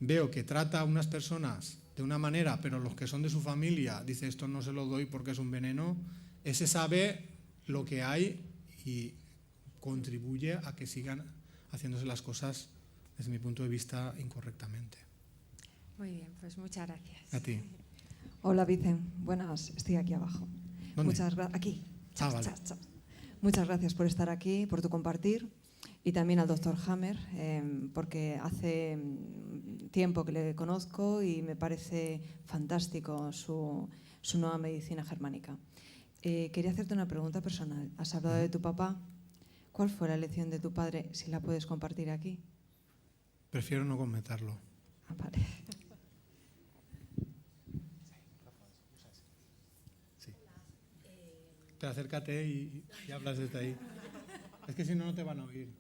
veo que trata a unas personas de una manera, pero los que son de su familia dice esto no se lo doy porque es un veneno, ese sabe lo que hay y contribuye a que sigan haciéndose las cosas, desde mi punto de vista, incorrectamente. Muy bien, pues muchas gracias. A ti. Hola, Vicen. Buenas, estoy aquí abajo. ¿Dónde? Aquí. Vale. Muchas gracias por estar aquí, por tu compartir. Y también al doctor Hammer, porque hace tiempo que le conozco y me parece fantástico su nueva medicina germánica. Quería hacerte una pregunta personal. Has hablado de tu papá. ¿Cuál fue la lección de tu padre, si la puedes compartir aquí? Prefiero no comentarlo. Vale. Sí. Te acércate y hablas desde ahí. Es que si no, no te van a oír.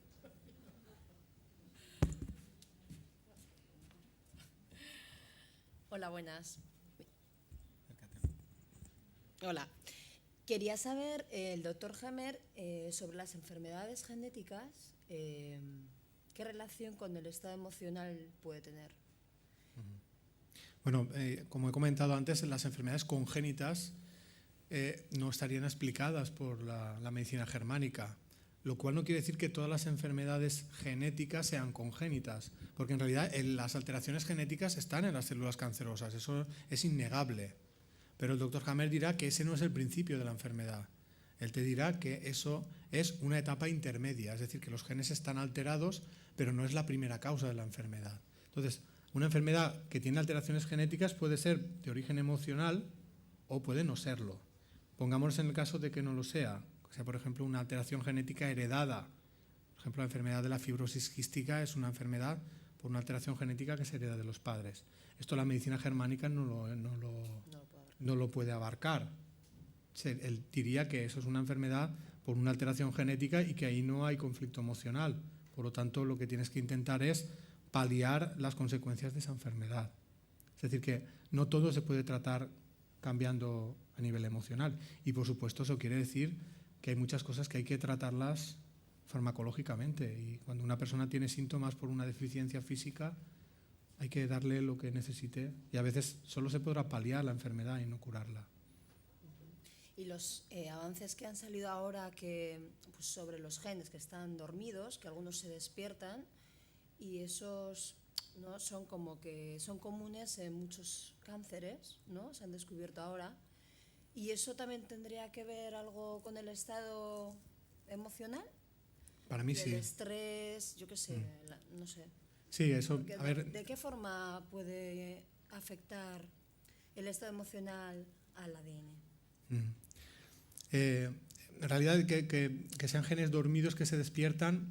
Hola, buenas. Hola. Quería saber, el doctor Hammer, sobre las enfermedades genéticas, ¿qué relación con el estado emocional puede tener? Bueno, como he comentado antes, las enfermedades congénitas no estarían explicadas por la medicina germánica, lo cual no quiere decir que todas las enfermedades genéticas sean congénitas, porque en realidad las alteraciones genéticas están en las células cancerosas, eso es innegable. Pero el doctor Hammer dirá que ese no es el principio de la enfermedad. Él te dirá que eso es una etapa intermedia, es decir, que los genes están alterados, pero no es la primera causa de la enfermedad. Entonces, una enfermedad que tiene alteraciones genéticas puede ser de origen emocional o puede no serlo. Pongámonos en el caso de que no lo sea, o sea, por ejemplo, una alteración genética heredada. Por ejemplo, la enfermedad de la fibrosis quística es una enfermedad por una alteración genética que se hereda de los padres. Esto la medicina germánica no lo puede abarcar. Él diría que eso es una enfermedad por una alteración genética y que ahí no hay conflicto emocional. Por lo tanto, lo que tienes que intentar es paliar las consecuencias de esa enfermedad. Es decir, que no todo se puede tratar cambiando a nivel emocional. Y, por supuesto, eso quiere decir que hay muchas cosas que hay que tratarlas farmacológicamente. Y cuando una persona tiene síntomas por una deficiencia física, hay que darle lo que necesite y a veces solo se podrá paliar la enfermedad y no curarla. Y los avances que han salido ahora pues sobre los genes que están dormidos, que algunos se despiertan y esos, ¿no?, son como que son comunes en muchos cánceres, ¿no? Se han descubierto ahora. ¿Y eso también tendría que ver algo con el estado emocional? Para mí sí. El estrés, yo qué sé, no sé. Sí, eso, Porque a ver. ¿De qué forma puede afectar el estado emocional al ADN? En realidad, que sean genes dormidos que se despiertan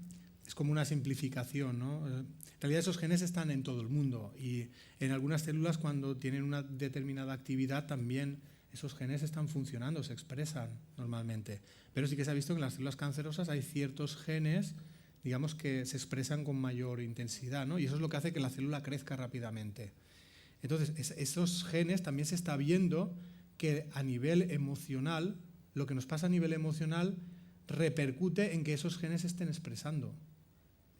es como una simplificación, ¿no? En realidad, esos genes están en todo el mundo y en algunas células, cuando tienen una determinada actividad, también esos genes están funcionando, se expresan normalmente. Pero sí que se ha visto que en las células cancerosas hay ciertos genes, digamos, que se expresan con mayor intensidad, ¿no? Y eso es lo que hace que la célula crezca rápidamente. Entonces, esos genes también se está viendo que a nivel emocional, lo que nos pasa a nivel emocional repercute en que esos genes se estén expresando.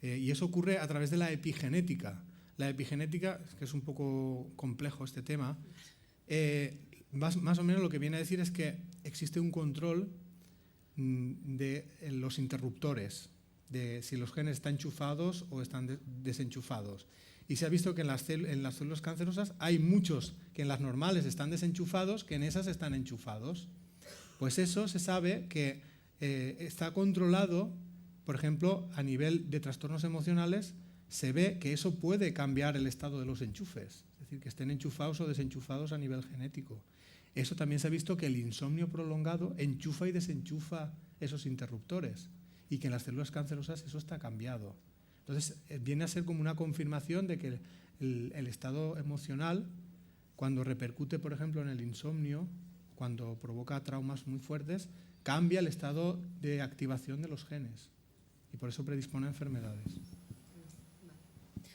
Y eso ocurre a través de la epigenética. La epigenética, que es un poco complejo este tema, más o menos lo que viene a decir es que existe un control de los interruptores, de si los genes están enchufados o están desenchufados. Y se ha visto que en las células cancerosas hay muchos que en las normales están desenchufados, que en esas están enchufados. Pues eso se sabe que está controlado, por ejemplo, a nivel de trastornos emocionales, se ve que eso puede cambiar el estado de los enchufes, es decir, que estén enchufados o desenchufados a nivel genético. Eso también se ha visto que el insomnio prolongado enchufa y desenchufa esos interruptores y que en las células cancerosas eso está cambiado. Entonces, viene a ser como una confirmación de que el estado emocional, cuando repercute, por ejemplo, en el insomnio, cuando provoca traumas muy fuertes, cambia el estado de activación de los genes y por eso predispone a enfermedades.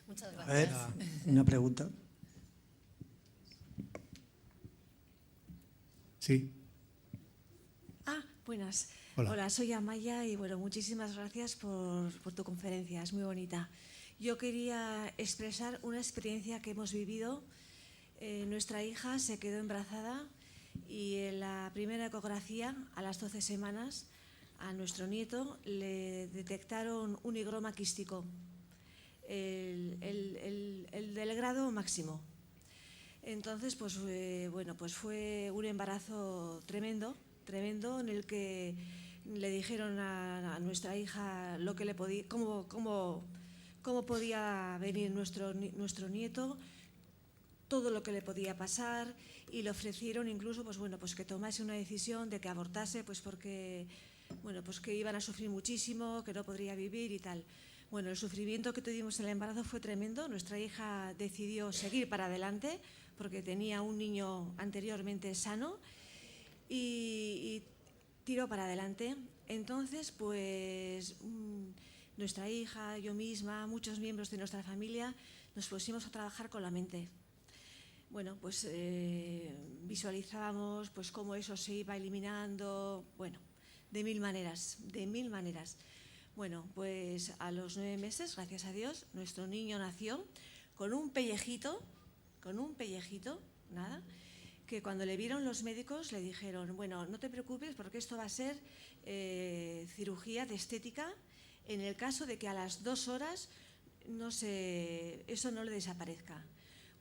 Muchas A ver, gracias. una pregunta. Sí. Buenas. Hola. Hola, soy Amaya y bueno, muchísimas gracias por tu conferencia, es muy bonita. Yo quería expresar una experiencia que hemos vivido. Nuestra hija se quedó embarazada y en la primera ecografía, a las 12 semanas, a nuestro nieto le detectaron un higroma quístico, el del grado máximo. Entonces, pues fue un embarazo tremendo en el que le dijeron a nuestra hija lo que le podía, cómo podía venir nuestro nieto, todo lo que le podía pasar, y le ofrecieron incluso pues que tomase una decisión de que abortase, pues porque que iban a sufrir muchísimo, que no podría vivir y tal. Bueno, el sufrimiento que tuvimos en el embarazo fue tremendo. Nuestra hija decidió seguir para adelante porque tenía un niño anteriormente sano y tiró para adelante. Entonces, pues nuestra hija, yo misma, muchos miembros de nuestra familia nos pusimos a trabajar con la mente. Bueno, pues visualizábamos pues cómo eso se iba eliminando, bueno, de mil maneras. Bueno, pues a los 9 meses, gracias a Dios, nuestro niño nació con un pellejito, nada, que cuando le vieron los médicos le dijeron, bueno, no te preocupes porque esto va a ser cirugía de estética en el caso de que a las 2 horas eso no le desaparezca.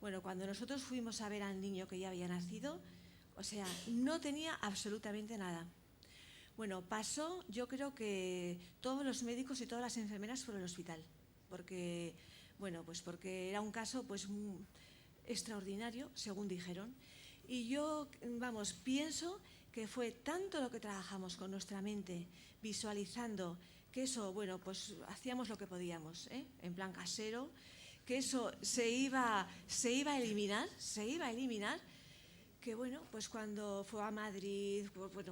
Bueno, cuando nosotros fuimos a ver al niño que ya había nacido, o sea, no tenía absolutamente nada. Bueno, pasó, yo creo que todos los médicos y todas las enfermeras fueron al hospital, porque era un caso pues extraordinario, según dijeron. Y yo, pienso que fue tanto lo que trabajamos con nuestra mente, visualizando que eso, pues hacíamos lo que podíamos, en plan casero, que eso se iba a eliminar, que pues cuando fue a Madrid,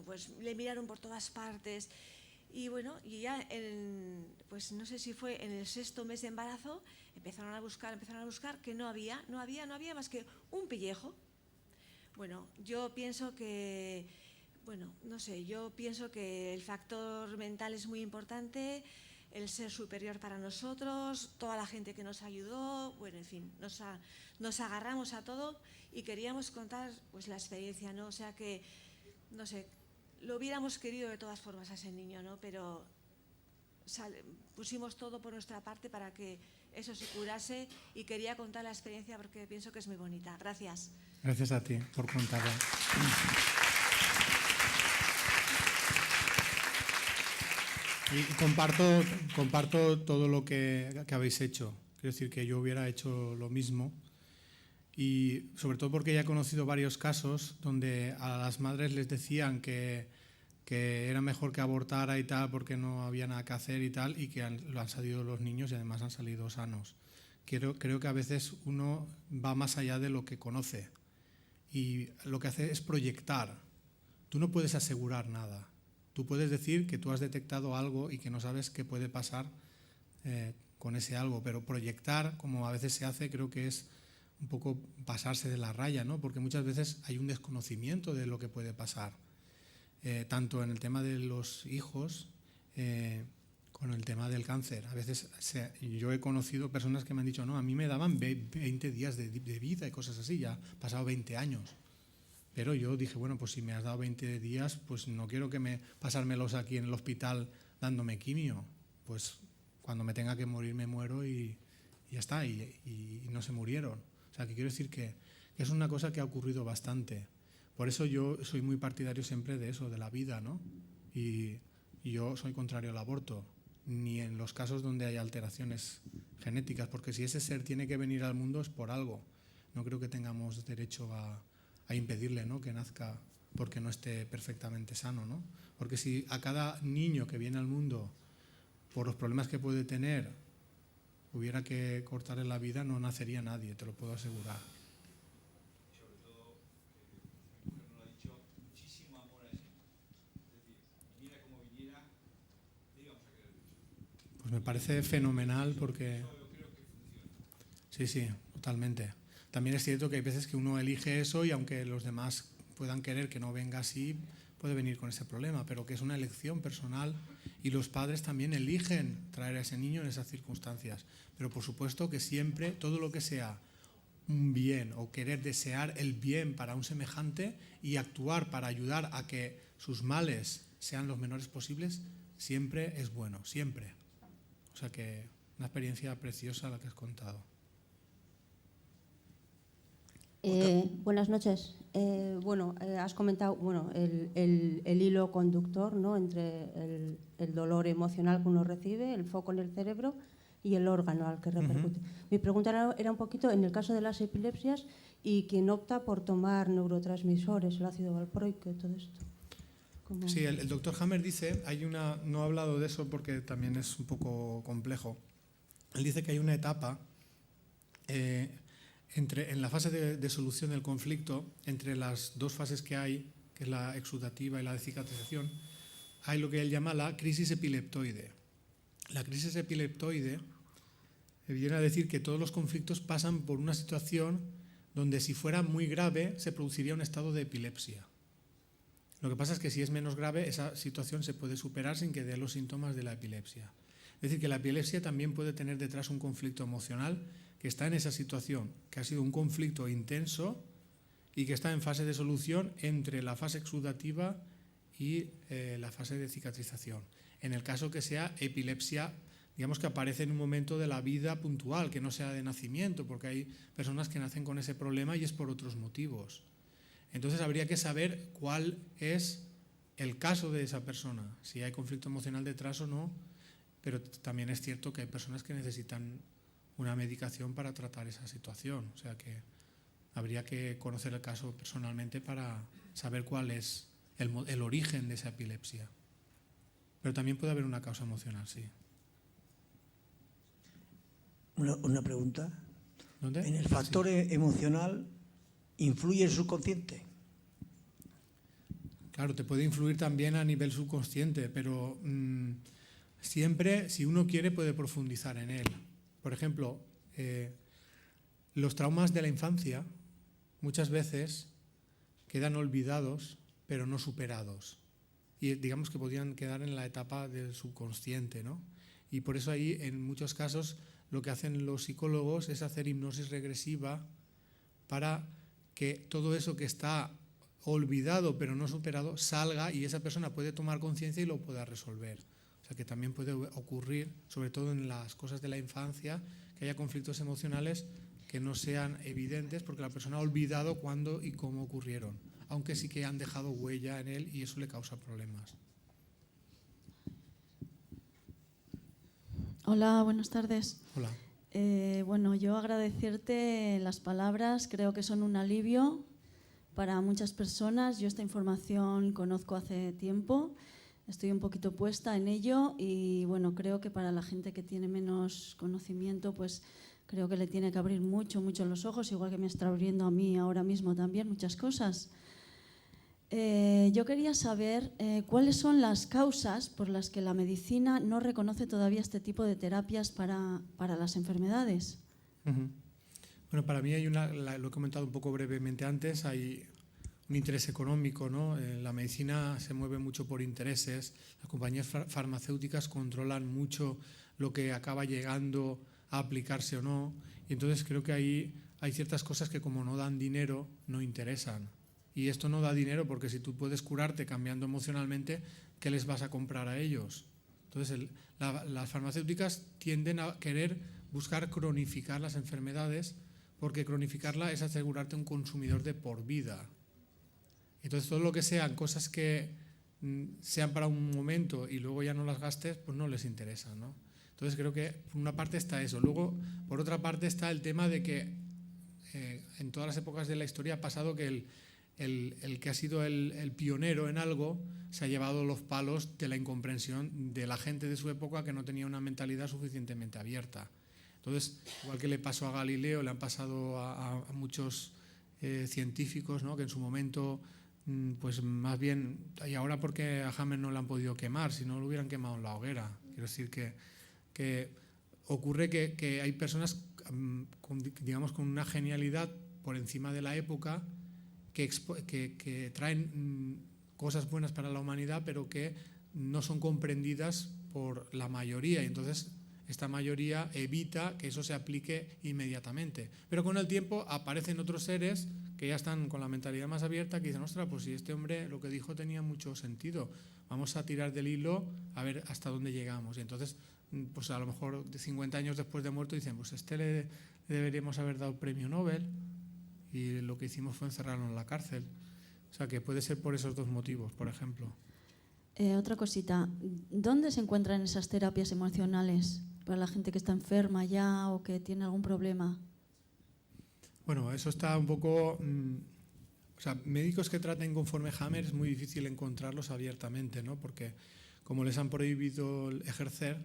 pues le miraron por todas partes y y ya pues no sé si fue en el 6º mes de embarazo, empezaron a buscar que no había más que un pellejo. Bueno, yo pienso que, el factor mental es muy importante, el ser superior para nosotros, toda la gente que nos ayudó, en fin, nos agarramos a todo y queríamos contar pues la experiencia, ¿no? O sea que, lo hubiéramos querido de todas formas a ese niño, ¿no? Pero pusimos todo por nuestra parte para que eso se curase y quería contar la experiencia porque pienso que es muy bonita. Gracias. Gracias a ti por contarla. Y comparto todo lo que habéis hecho. Quiero decir que yo hubiera hecho lo mismo. Y sobre todo porque ya he conocido varios casos donde a las madres les decían que era mejor que abortara y tal porque no había nada que hacer y tal, y que lo han salido los niños y además han salido sanos. Creo que a veces uno va más allá de lo que conoce y lo que hace es proyectar. Tú no puedes asegurar nada. Tú puedes decir que tú has detectado algo y que no sabes qué puede pasar con ese algo, pero proyectar, como a veces se hace, creo que es un poco pasarse de la raya, ¿no? Porque muchas veces hay un desconocimiento de lo que puede pasar, tanto en el tema de los hijos, con el tema del cáncer. A veces yo he conocido personas que me han dicho, no, a mí me daban 20 días de vida y cosas así, ya han pasado 20 años. Pero yo dije, bueno, pues si me has dado 20 días, pues no quiero pasármelos aquí en el hospital dándome quimio. Pues cuando me tenga que morir me muero y ya está, y no se murieron. O sea, que quiero decir que es una cosa que ha ocurrido bastante. Por eso yo soy muy partidario siempre de eso, de la vida, ¿no? Y yo soy contrario al aborto, ni en los casos donde hay alteraciones genéticas, porque si ese ser tiene que venir al mundo es por algo. No creo que tengamos derecho a impedirle, ¿no?, que nazca porque no esté perfectamente sano, ¿no? Porque si a cada niño que viene al mundo, por los problemas que puede tener, hubiera que cortarle la vida, no nacería nadie, te lo puedo asegurar. Sobre todo, mi mujer nos lo ha dicho, muchísimo amor a ese niño. Es decir, viniera como viniera, le íbamos a querer mucho. Pues me parece fenomenal porque... Eso yo creo que funciona. Sí, sí, totalmente. También es cierto que hay veces que uno elige eso y aunque los demás puedan querer que no venga así, puede venir con ese problema, pero que es una elección personal y los padres también eligen traer a ese niño en esas circunstancias. Pero por supuesto que siempre todo lo que sea un bien o querer desear el bien para un semejante y actuar para ayudar a que sus males sean los menores posibles, siempre es bueno, siempre. O sea que una experiencia preciosa la que has contado. Buenas noches. Has comentado el hilo conductor, ¿no?, entre el dolor emocional que uno recibe, el foco en el cerebro y el órgano al que repercute. Mi pregunta era un poquito en el caso de las epilepsias y quien opta por tomar neurotransmisores, el ácido valproico y todo esto. Sí, el doctor Hammer dice, no he hablado de eso porque también es un poco complejo. Él dice que hay una etapa en la fase de solución del conflicto, entre las dos fases que hay, que es la exudativa y la de cicatrización, hay lo que él llama la crisis epileptoide. La crisis epileptoide viene a decir que todos los conflictos pasan por una situación donde si fuera muy grave se produciría un estado de epilepsia. Lo que pasa es que si es menos grave, esa situación se puede superar sin que dé los síntomas de la epilepsia. Es decir, que la epilepsia también puede tener detrás un conflicto emocional que está en esa situación, que ha sido un conflicto intenso y que está en fase de solución entre la fase exudativa y la fase de cicatrización. En el caso que sea epilepsia, digamos que aparece en un momento de la vida puntual, que no sea de nacimiento, porque hay personas que nacen con ese problema y es por otros motivos. Entonces habría que saber cuál es el caso de esa persona, si hay conflicto emocional detrás o no, pero también es cierto que hay personas que necesitan una medicación para tratar esa situación. O sea que habría que conocer el caso personalmente para saber cuál es el origen de esa epilepsia. Pero también puede haber una causa emocional, sí. Una pregunta. ¿Dónde? ¿En el factor emocional influye el subconsciente? Claro, te puede influir también a nivel subconsciente, pero siempre, si uno quiere, puede profundizar en él. Por ejemplo, los traumas de la infancia muchas veces quedan olvidados, pero no superados. Y digamos que podrían quedar en la etapa del subconsciente, ¿no? Y por eso ahí, en muchos casos, lo que hacen los psicólogos es hacer hipnosis regresiva para que todo eso que está olvidado pero no superado salga y esa persona puede tomar conciencia y lo pueda resolver. O sea que también puede ocurrir, sobre todo en las cosas de la infancia, que haya conflictos emocionales que no sean evidentes porque la persona ha olvidado cuándo y cómo ocurrieron, aunque sí que han dejado huella en él y eso le causa problemas. Hola, buenas tardes. Hola. Yo agradecerte las palabras, creo que son un alivio para muchas personas. Yo esta información conozco hace tiempo, estoy un poquito puesta en ello y creo que para la gente que tiene menos conocimiento, pues Creo que le tiene que abrir mucho los ojos, igual que me está abriendo a mí ahora mismo también muchas cosas. Yo quería saber cuáles son las causas por las que la medicina no reconoce todavía este tipo de terapias para las enfermedades. Bueno, para mí hay lo he comentado un poco brevemente antes, hay un interés económico, ¿no? La medicina se mueve mucho por intereses, las compañías farmacéuticas controlan mucho lo que acaba llegando a aplicarse o no, y entonces creo que ahí hay ciertas cosas que como no dan dinero, no interesan. Y esto no da dinero porque si tú puedes curarte cambiando emocionalmente, ¿qué les vas a comprar a ellos? Entonces las farmacéuticas tienden a querer buscar cronificar las enfermedades, porque cronificarla es asegurarte un consumidor de por vida. Entonces todo lo que sean cosas que sean para un momento y luego ya no las gastes, pues no les interesa, ¿no? Entonces creo que por una parte está eso. Luego, por otra parte, está el tema de que en todas las épocas de la historia ha pasado que el que ha sido el pionero en algo se ha llevado los palos de la incomprensión de la gente de su época que no tenía una mentalidad suficientemente abierta. Entonces, igual que le pasó a Galileo, le han pasado a muchos científicos, ¿no? Que en su momento, pues más bien, y ahora porque a Hammer no le han podido quemar, si no lo hubieran quemado en la hoguera. Quiero decir que ocurre que hay personas digamos, con una genialidad por encima de la época que traen cosas buenas para la humanidad, pero que no son comprendidas por la mayoría. Y entonces esta mayoría evita que eso se aplique inmediatamente. Pero con el tiempo aparecen otros seres que ya están con la mentalidad más abierta, que dicen, ostras, pues si este hombre lo que dijo tenía mucho sentido, vamos a tirar del hilo a ver hasta dónde llegamos. Y entonces, pues a lo mejor 50 años después de muerto dicen, pues le deberíamos haber dado el premio Nobel, y lo que hicimos fue encerrarlo en la cárcel. O sea que puede ser por esos dos motivos, por ejemplo. Otra cosita, ¿dónde se encuentran esas terapias emocionales para la gente que está enferma ya o que tiene algún problema? Bueno, eso está un poco... o sea, médicos que traten conforme Hammer es muy difícil encontrarlos abiertamente, ¿no? Porque como les han prohibido ejercer,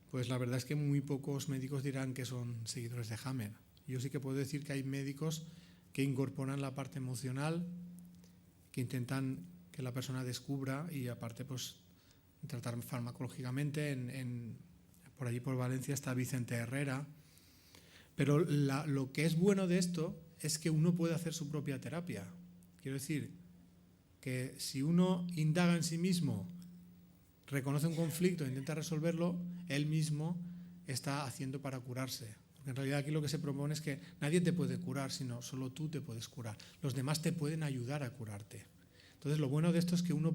pues la verdad es que muy pocos médicos dirán que son seguidores de Hammer. Yo sí que puedo decir que hay médicos que incorporan la parte emocional, que intentan que la persona descubra y aparte pues tratar farmacológicamente. Por allí por Valencia está Vicente Herrera. Pero lo que es bueno de esto es que uno puede hacer su propia terapia. Quiero decir que si uno indaga en sí mismo, reconoce un conflicto e intenta resolverlo, él mismo está haciendo para curarse. Porque en realidad aquí lo que se propone es que nadie te puede curar, sino solo tú te puedes curar. Los demás te pueden ayudar a curarte. Entonces lo bueno de esto es que uno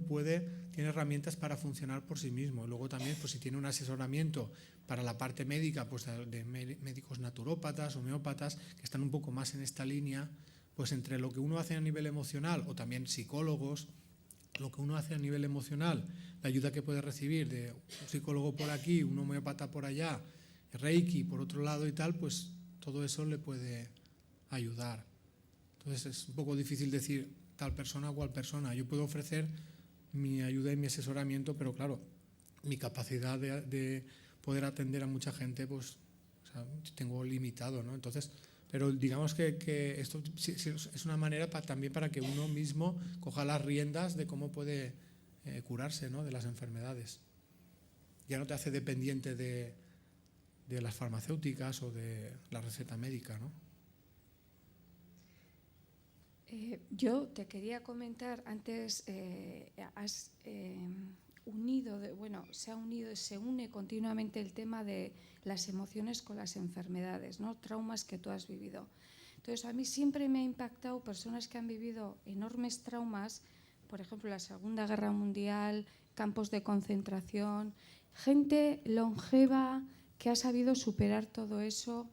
tiene herramientas para funcionar por sí mismo. Luego también, pues si tiene un asesoramiento para la parte médica, pues de médicos naturópatas, homeópatas, que están un poco más en esta línea, pues entre lo que uno hace a nivel emocional, o también psicólogos, lo que uno hace a nivel emocional, la ayuda que puede recibir de un psicólogo por aquí, un homeópata por allá, Reiki por otro lado y tal, pues todo eso le puede ayudar. Entonces es un poco difícil decir tal persona o cual persona. Yo puedo ofrecer mi ayuda y mi asesoramiento, pero claro, mi capacidad de poder atender a mucha gente, pues o sea, tengo limitado, ¿no? Entonces, pero digamos que esto es una manera también para que uno mismo coja las riendas de cómo puede curarse, ¿no? De las enfermedades. Ya no te hace dependiente de las farmacéuticas o de la receta médica, ¿no? Yo te quería comentar, antes has unido, se une continuamente el tema de las emociones con las enfermedades, ¿no? Traumas que tú has vivido. Entonces, a mí siempre me ha impactado personas que han vivido enormes traumas, por ejemplo, la Segunda Guerra Mundial, campos de concentración, gente longeva que ha sabido superar todo eso.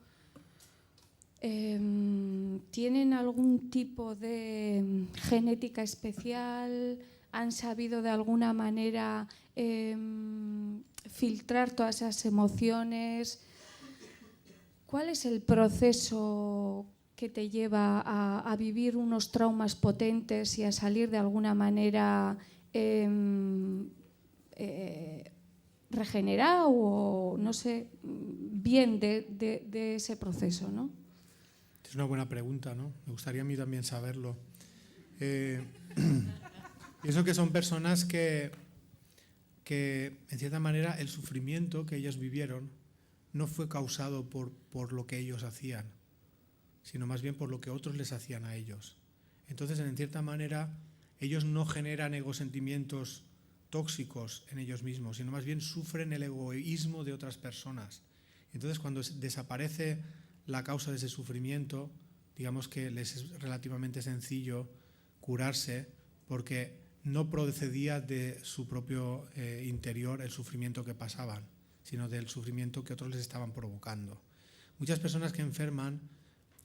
¿Tienen algún tipo de genética especial? ¿Han sabido de alguna manera filtrar todas esas emociones? ¿Cuál es el proceso que te lleva a vivir unos traumas potentes y a salir de alguna manera regenerado o no sé bien de ese proceso, ¿no? Es una buena pregunta, ¿no? Me gustaría a mí también saberlo. Pienso que son personas que en cierta manera el sufrimiento que ellos vivieron no fue causado por lo que ellos hacían, sino más bien por lo que otros les hacían a ellos. Entonces, en cierta manera, ellos no generan egosentimientos tóxicos en ellos mismos, sino más bien sufren el egoísmo de otras personas. Entonces, cuando desaparece la causa de ese sufrimiento, digamos que les es relativamente sencillo curarse porque no procedía de su propio interior el sufrimiento que pasaban, sino del sufrimiento que otros les estaban provocando. Muchas personas que enferman,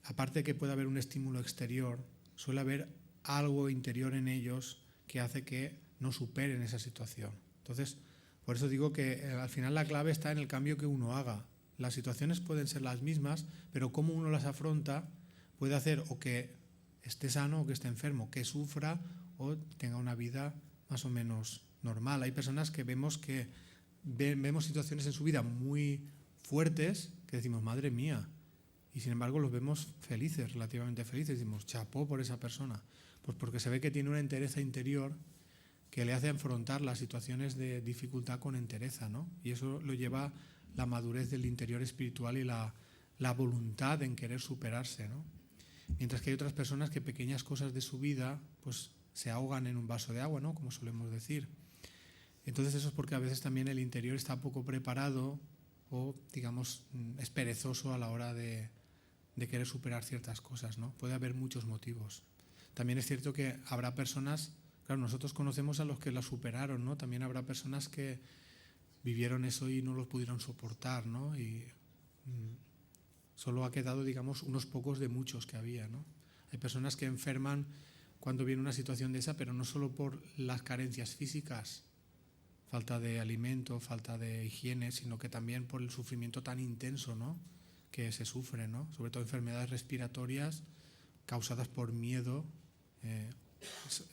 aparte de que pueda haber un estímulo exterior, suele haber algo interior en ellos que hace que no superen esa situación. Entonces, por eso digo que al final la clave está en el cambio que uno haga. Las situaciones pueden ser las mismas, pero cómo uno las afronta puede hacer o que esté sano o que esté enfermo, que sufra o tenga una vida más o menos normal. Hay personas que vemos situaciones en su vida muy fuertes que decimos, madre mía, y sin embargo los vemos felices, relativamente felices, decimos, chapó por esa persona. Pues porque se ve que tiene una entereza interior que le hace afrontar las situaciones de dificultad con entereza, ¿no? Y eso lo lleva la madurez del interior espiritual y la voluntad en querer superarse, ¿no? Mientras que hay otras personas que pequeñas cosas de su vida pues se ahogan en un vaso de agua, ¿no? Como solemos decir. Entonces eso es porque a veces también el interior está poco preparado o, digamos, es perezoso a la hora de querer superar ciertas cosas, ¿no? Puede haber muchos motivos. También es cierto que habrá personas, claro, nosotros conocemos a los que la superaron, ¿no? También habrá personas que vivieron eso y no lo pudieron soportar, ¿no? Y solo ha quedado, digamos, unos pocos de muchos que había, ¿no? Hay personas que enferman cuando viene una situación de esa, pero no solo por las carencias físicas, falta de alimento, falta de higiene, sino que también por el sufrimiento tan intenso, ¿no? Que se sufre, ¿no? Sobre todo enfermedades respiratorias causadas por miedo.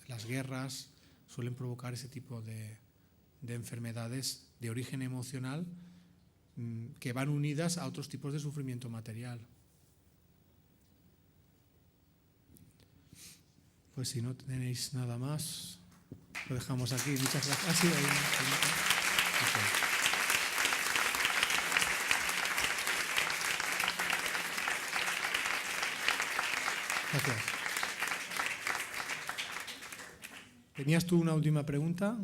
Las guerras suelen provocar ese tipo de enfermedades de origen emocional que van unidas a otros tipos de sufrimiento material. Pues si no tenéis nada más, lo dejamos aquí. Muchas gracias. Ah, sí, hay una pregunta. Gracias. ¿Tenías tú una última pregunta?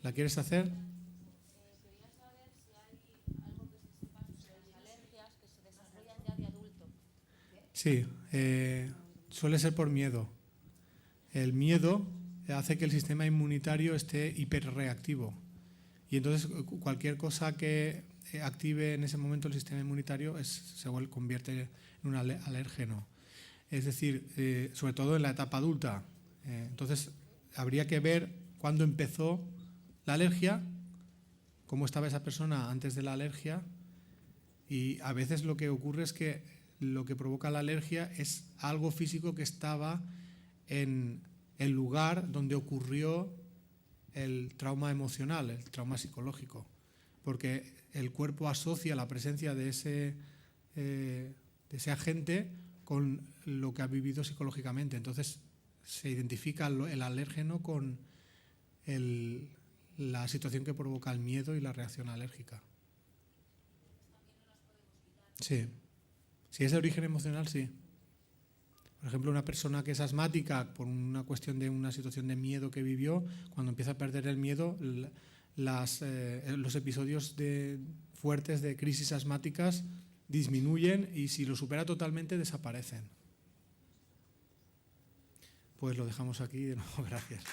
¿La quieres hacer? Quería saber si hay algo que se sepa sobre las alergias que se desarrollan ya de adulto. Sí, suele ser por miedo. El miedo hace que el sistema inmunitario esté hiperreactivo y entonces cualquier cosa que active en ese momento el sistema inmunitario se convierte en un alérgeno. Es decir, sobre todo en la etapa adulta. Entonces, habría que ver cuándo empezó la alergia, cómo estaba esa persona antes de la alergia, y a veces lo que ocurre es que lo que provoca la alergia es algo físico que estaba en el lugar donde ocurrió el trauma emocional, el trauma psicológico, porque el cuerpo asocia la presencia de ese agente con lo que ha vivido psicológicamente. Entonces se identifica el alérgeno con la situación que provoca el miedo y la reacción alérgica. Sí. Si es de origen emocional, sí. Por ejemplo, una persona que es asmática por una cuestión de una situación de miedo que vivió, cuando empieza a perder el miedo, los episodios fuertes de crisis asmáticas disminuyen y si lo supera totalmente desaparecen. Pues lo dejamos aquí de nuevo. Gracias.